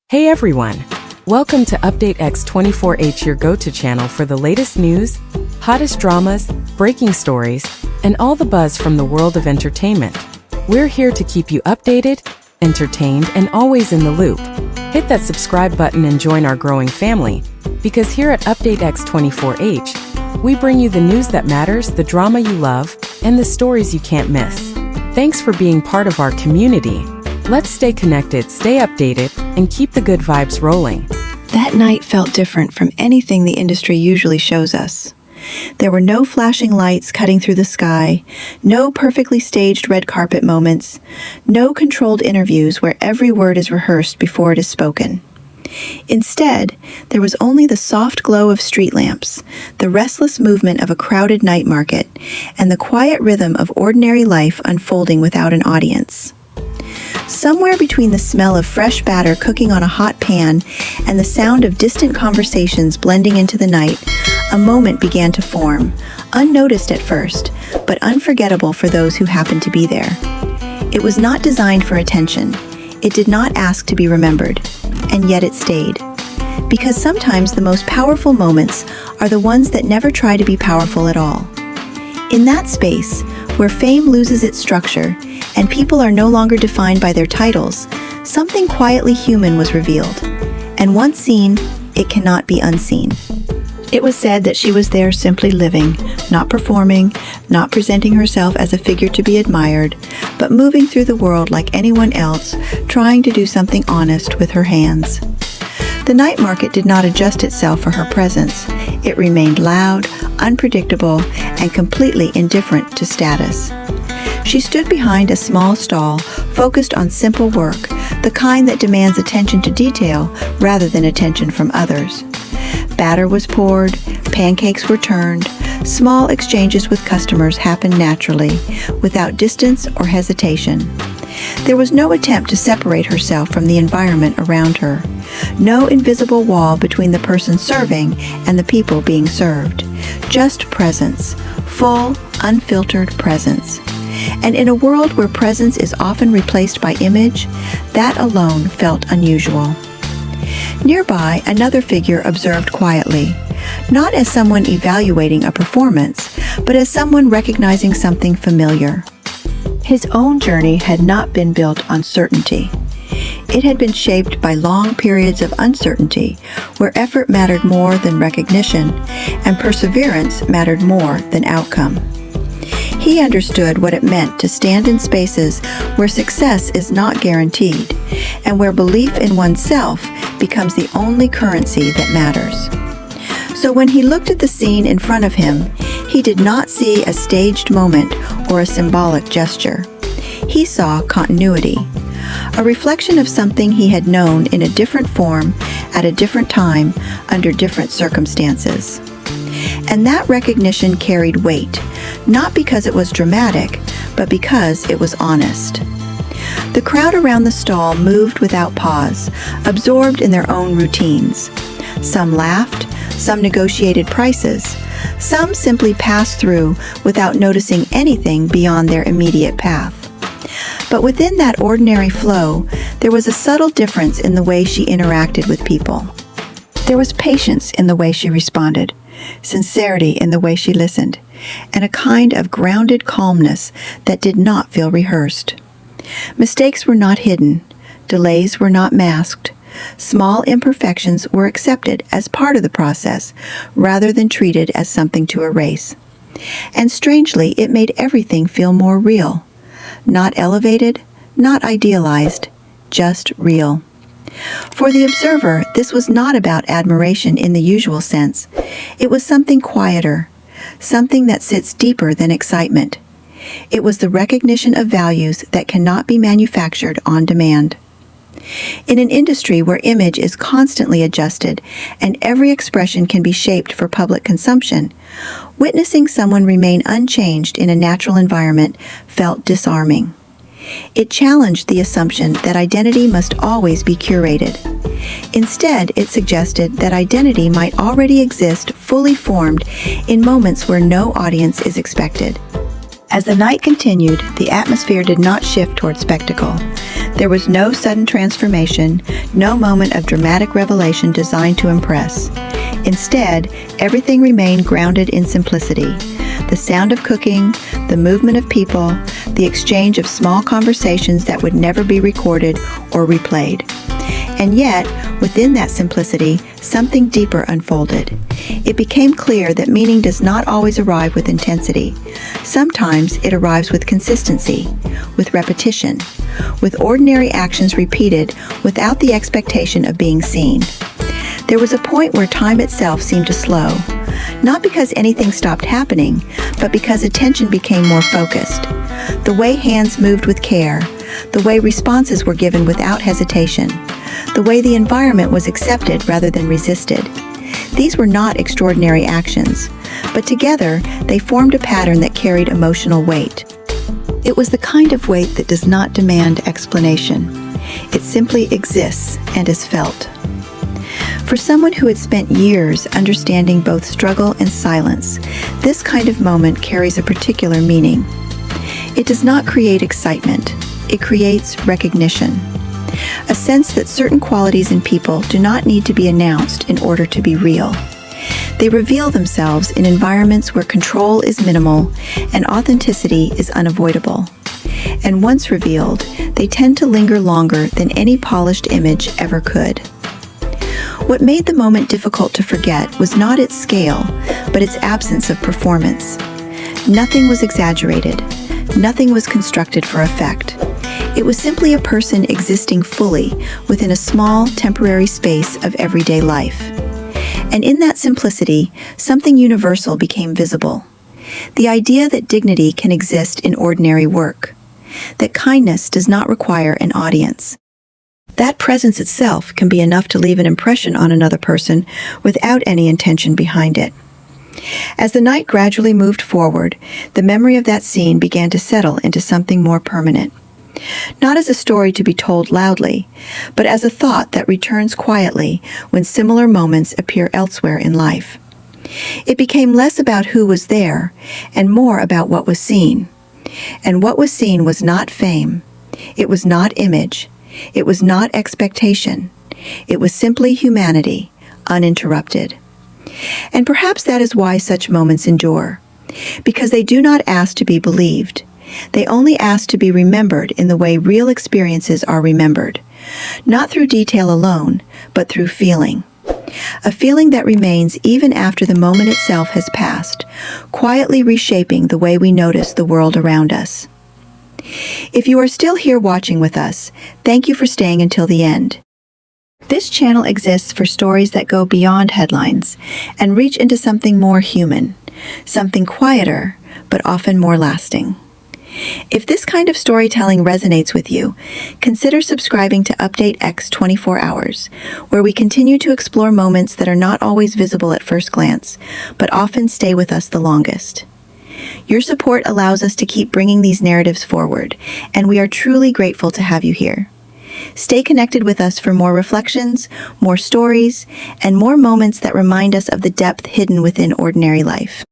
Hey everyone! Welcome to Update X24H, your go-to channel for the latest news, hottest dramas, breaking stories, and all the buzz from the world of entertainment. We're here to keep you updated, entertained, and always in the loop. Hit that subscribe button and join our growing family, because here at Update X24H, we bring you the news that matters, the drama you love, and the stories you can't miss. Thanks for being part of our community. Let's stay connected, stay updated, and keep the good vibes rolling. That night felt different from anything the industry usually shows us. There were no flashing lights cutting through the sky, no perfectly staged red carpet moments, no controlled interviews where every word is rehearsed before it is spoken. Instead, there was only the soft glow of street lamps, the restless movement of a crowded night market, and the quiet rhythm of ordinary life unfolding without an audience. Somewhere between the smell of fresh batter cooking on a hot pan and the sound of distant conversations blending into the night, a moment began to form, unnoticed at first, but unforgettable for those who happened to be there. It was not designed for attention. It did not ask to be remembered, and yet it stayed. Because sometimes the most powerful moments are the ones that never try to be powerful at all. In that space, where fame loses its structure, and people are no longer defined by their titles, something quietly human was revealed. And once seen, it cannot be unseen. It was said that she was there simply living, not performing, not presenting herself as a figure to be admired, but moving through the world like anyone else, trying to do something honest with her hands. The night market did not adjust itself for her presence. It remained loud, unpredictable, and completely indifferent to status. She stood behind a small stall, focused on simple work, the kind that demands attention to detail rather than attention from others. Batter was poured, pancakes were turned, small exchanges with customers happened naturally, without distance or hesitation. There was no attempt to separate herself from the environment around her, no invisible wall between the person serving and the people being served, just presence, full, unfiltered presence. And in a world where presence is often replaced by image, that alone felt unusual. Nearby, another figure observed quietly, not as someone evaluating a performance, but as someone recognizing something familiar. His own journey had not been built on certainty. It had been shaped by long periods of uncertainty, where effort mattered more than recognition, and perseverance mattered more than outcome. He understood what it meant to stand in spaces where success is not guaranteed, and where belief in oneself becomes the only currency that matters. So when he looked at the scene in front of him, he did not see a staged moment or a symbolic gesture. He saw continuity, a reflection of something he had known in a different form, at a different time, under different circumstances. And that recognition carried weight, not because it was dramatic, but because it was honest. The crowd around the stall moved without pause, absorbed in their own routines. Some laughed, some negotiated prices, some simply passed through without noticing anything beyond their immediate path. But within that ordinary flow, there was a subtle difference in the way she interacted with people. There was patience in the way she responded, sincerity in the way she listened, and a kind of grounded calmness that did not feel rehearsed. Mistakes were not hidden, delays were not masked, small imperfections were accepted as part of the process rather than treated as something to erase. And strangely, it made everything feel more real. Not elevated, not idealized, just real. For the observer, this was not about admiration in the usual sense. It was something quieter, something that sits deeper than excitement. It was the recognition of values that cannot be manufactured on demand. In an industry where image is constantly adjusted and every expression can be shaped for public consumption, witnessing someone remain unchanged in a natural environment felt disarming. It challenged the assumption that identity must always be curated. Instead, it suggested that identity might already exist fully formed in moments where no audience is expected. As the night continued, the atmosphere did not shift toward spectacle. There was no sudden transformation, no moment of dramatic revelation designed to impress. Instead, everything remained grounded in simplicity. The sound of cooking, the movement of people, the exchange of small conversations that would never be recorded or replayed. And yet, within that simplicity, something deeper unfolded. It became clear that meaning does not always arrive with intensity. Sometimes it arrives with consistency, with repetition, with ordinary actions repeated without the expectation of being seen. There was a point where time itself seemed to slow, not because anything stopped happening, but because attention became more focused. The way hands moved with care, the way responses were given without hesitation, the way the environment was accepted rather than resisted. These were not extraordinary actions, but together they formed a pattern that carried emotional weight. It was the kind of weight that does not demand explanation. It simply exists and is felt. For someone who had spent years understanding both struggle and silence, this kind of moment carries a particular meaning. It does not create excitement. It creates recognition. A sense that certain qualities in people do not need to be announced in order to be real. They reveal themselves in environments where control is minimal and authenticity is unavoidable. And once revealed, they tend to linger longer than any polished image ever could. What made the moment difficult to forget was not its scale, but its absence of performance. Nothing was exaggerated. Nothing was constructed for effect. It was simply a person existing fully within a small, temporary space of everyday life. And in that simplicity, something universal became visible. The idea that dignity can exist in ordinary work. That kindness does not require an audience. That presence itself can be enough to leave an impression on another person without any intention behind it. As the night gradually moved forward, the memory of that scene began to settle into something more permanent. Not as a story to be told loudly, but as a thought that returns quietly when similar moments appear elsewhere in life. It became less about who was there and more about what was seen. And what was seen was not fame. It was not image. It was not expectation. It was simply humanity, uninterrupted. And perhaps that is why such moments endure, because they do not ask to be believed. They only ask to be remembered in the way real experiences are remembered, not through detail alone, but through feeling. A feeling that remains even after the moment itself has passed, quietly reshaping the way we notice the world around us. If you are still here watching with us, thank you for staying until the end. This channel exists for stories that go beyond headlines and reach into something more human, something quieter, but often more lasting. If this kind of storytelling resonates with you, consider subscribing to Update X 24 Hours, where we continue to explore moments that are not always visible at first glance, but often stay with us the longest. Your support allows us to keep bringing these narratives forward, and we are truly grateful to have you here. Stay connected with us for more reflections, more stories, and more moments that remind us of the depth hidden within ordinary life.